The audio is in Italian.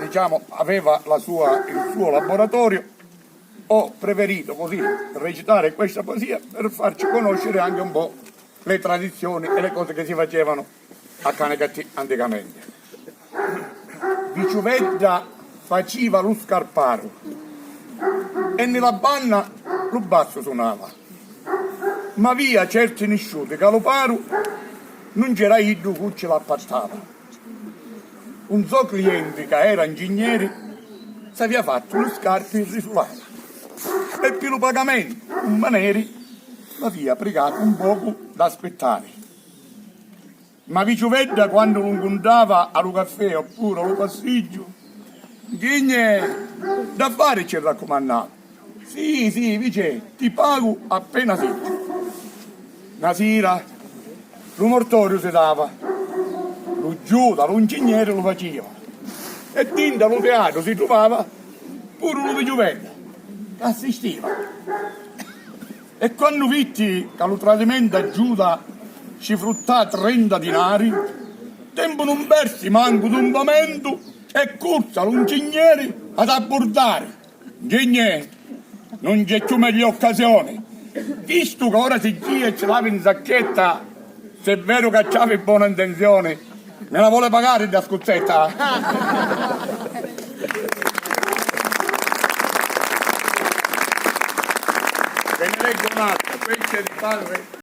diciamo, aveva il suo laboratorio, ho preferito così recitare questa poesia per farci conoscere anche un po' le tradizioni e le cose che si facevano a Canicattì anticamente. Viciuvedda faceva lo scarparo e nella banna lo basso suonava, ma via certi nisciuti che lo paro non c'era iddu che ce l'appattava. Un suo cliente che era ingegnere si aveva fatto le scarpe risulate e per il pagamento un manieri l'aveva pregato un poco da aspettare. Ma Viciuvedda quando lo incontrava al caffè oppure al passaggio, Ghigne, da fare ci raccomandava. Sì, Vice, ti pago appena sento. Una sera, lo mortorio si dava, lo giuda, lo ingegnere lo faceva. E tinta lo teatro si trovava pure lo Viciuvedda, che assistiva. E quando vitti che lo tradimento a Giuda ci fruttà 30 dinari, tempo non persi manco d'un momento e corsa l'ingegnere ad abbordare. Ingegnere, non c'è più meglio occasione. Visto che ora si gira e ce l'ave in sacchetta, se è vero che c'ave buona intenzione, me la vuole pagare da scozzetta? Ve ne leggo un altro, questa è di padre